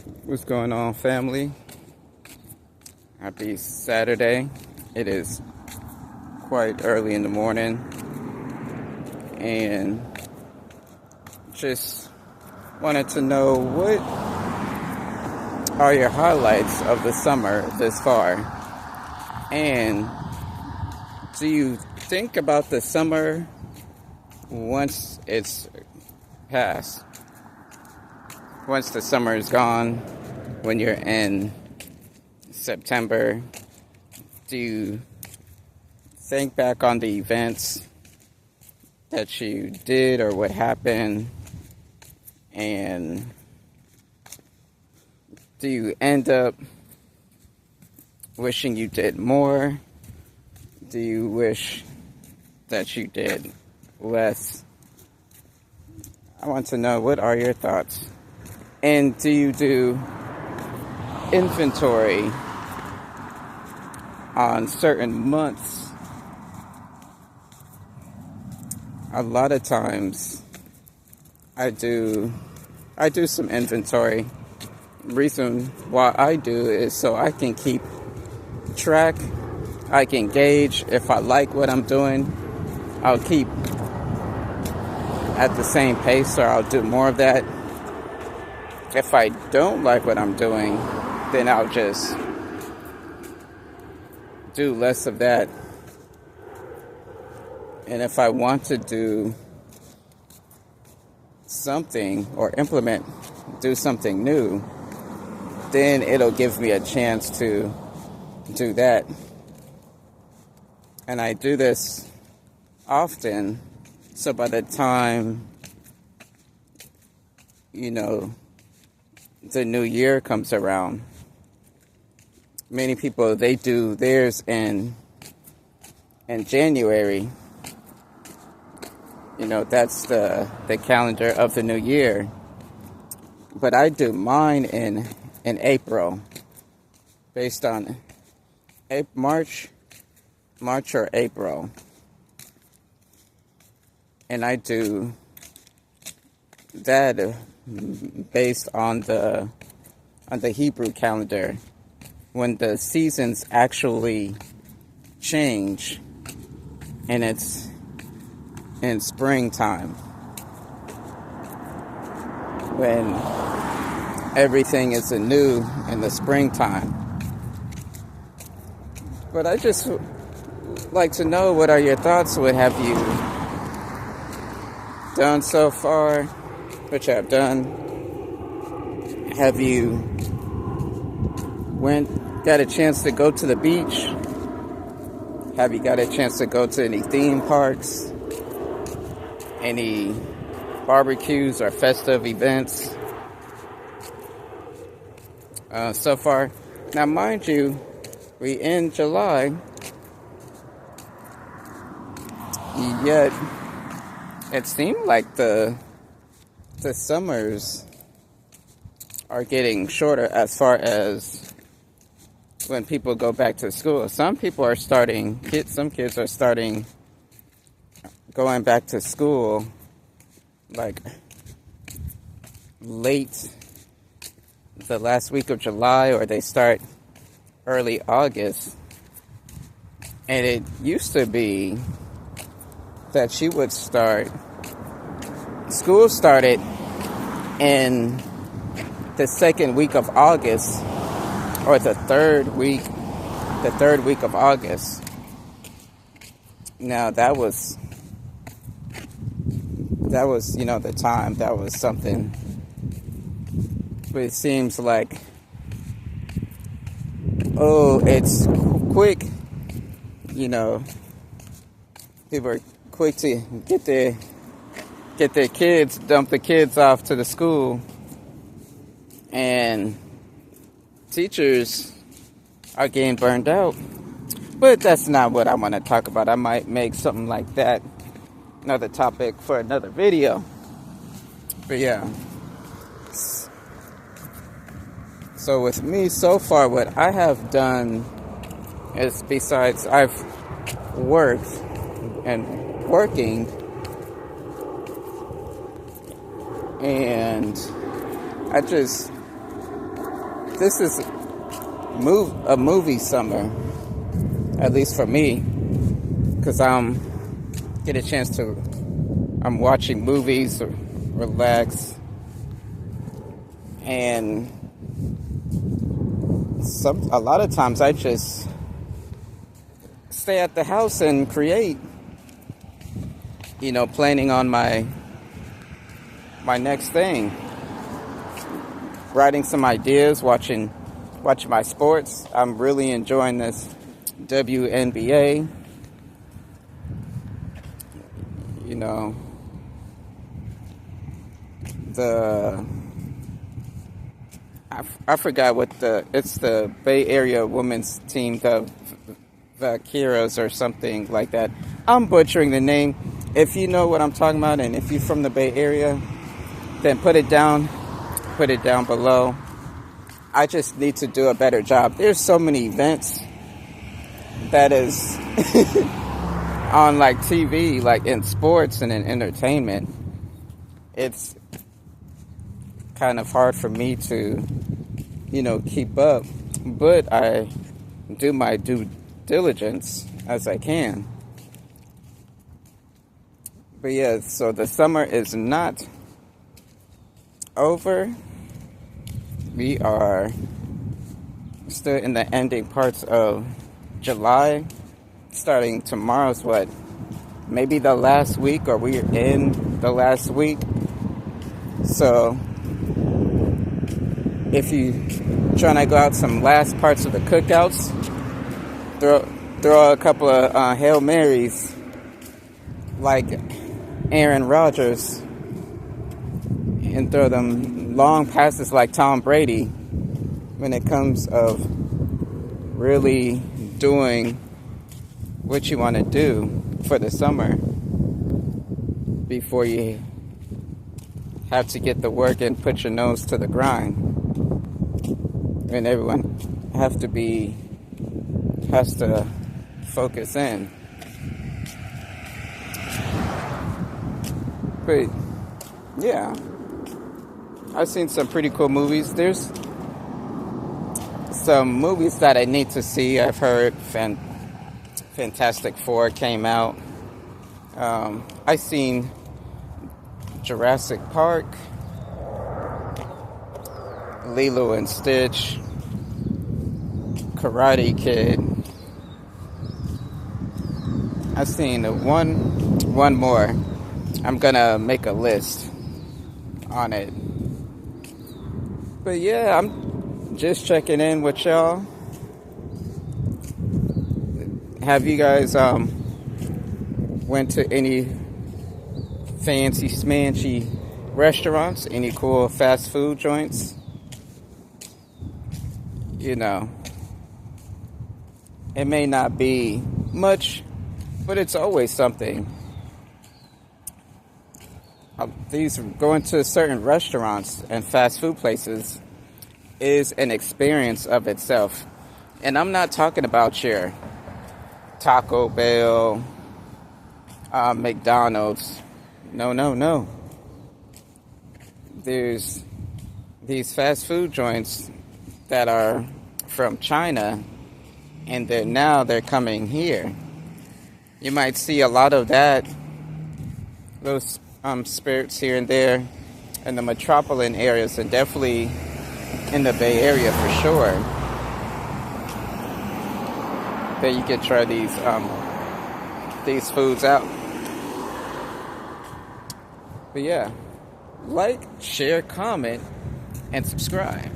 What's going on, family? Happy Saturday. It is quite early in the morning, and just wanted to know, what are your highlights of the summer this far? And do you think about the summer once it's past? Once the summer is gone, when you're in September, do you think back on the events that you did or what happened? And do you end up wishing you did more? Do you wish that you did less? I want to know, what are your thoughts? And do you do inventory on certain months? A lot of times I do some inventory. Reason why I do is so I can keep track. I can gauge if I like what I'm doing. I'll keep at the same pace, or I'll do more of that. If I don't like what I'm doing, then I'll just do less of that. And if I want to do something or do something new, then it'll give me a chance to do that. And I do this often, so by the time, the new year comes around, many people, they do theirs in January. That's the calendar of the new year. But I do mine in April, based on March or April. And I do that based on the Hebrew calendar, when the seasons actually change, and it's in springtime, when everything is anew in the springtime. But I just like to know, what are your thoughts? What have you done so far? What you have done? Have you got a chance to go to the beach? Have you got a chance to go to any theme parks? Any barbecues or festive events so far? Now, mind you, we in July, yet it seemed like the summers are getting shorter as far as when people go back to school. Some kids are starting going back to school like late the last week of July, or they start early August. And it used to be that school started in the second week of August, or the third week of August. Now that was the time, that was something. But it seems like, it's quick, people are quick to get their kids, dump the kids off to the school, and teachers are getting burned out. But that's not what I want to talk about. I might make something like that another topic for another video. But yeah. So with me so far, what I have done is, besides I've worked and working, and I just this is a movie summer, at least for me, because get a chance to, I'm watching movies, or relax, and a lot of times I just stay at the house and create, planning on my next thing, writing some ideas, watching my sports. I'm really enjoying this WNBA. I forgot it's the Bay Area women's team, the Vaqueros or something like that. I'm butchering the name. If you know what I'm talking about, and if you're from the Bay Area, then put it down below. I just need to do a better job. There's so many events that is on like TV, like in sports and in entertainment. It's kind of hard for me to, keep up, but I do my due diligence as I can. But yeah, so the summer is not over. We are still in the ending parts of July. Starting tomorrow's maybe the last week, or we're in the last week. So if you trying to go out some last parts of the cookouts, throw a couple of Hail Marys like Aaron Rodgers, and throw them long passes like Tom Brady when it comes of really doing what you want to do for the summer before you have to get the work and put your nose to the grind. And everyone has to focus in. But yeah, I've seen some pretty cool movies. There's some movies that I need to see. I've heard Fantastic Four came out. I seen Jurassic Park, Lilo and Stitch, Karate Kid. I've seen one more. I'm gonna make a list on it. But yeah, I'm just checking in with y'all. Have you guys went to any fancy smanchy restaurants? Any cool fast food joints? It may not be much, but it's always something. These going to certain restaurants and fast food places is an experience of itself. And I'm not talking about your Taco Bell, McDonald's. No. There's these fast food joints that are from China, and they're coming here. You might see a lot of that, those spirits here and there in the metropolitan areas, and definitely in the Bay Area for sure. That you can try these foods out. But yeah, like, share, comment, and subscribe.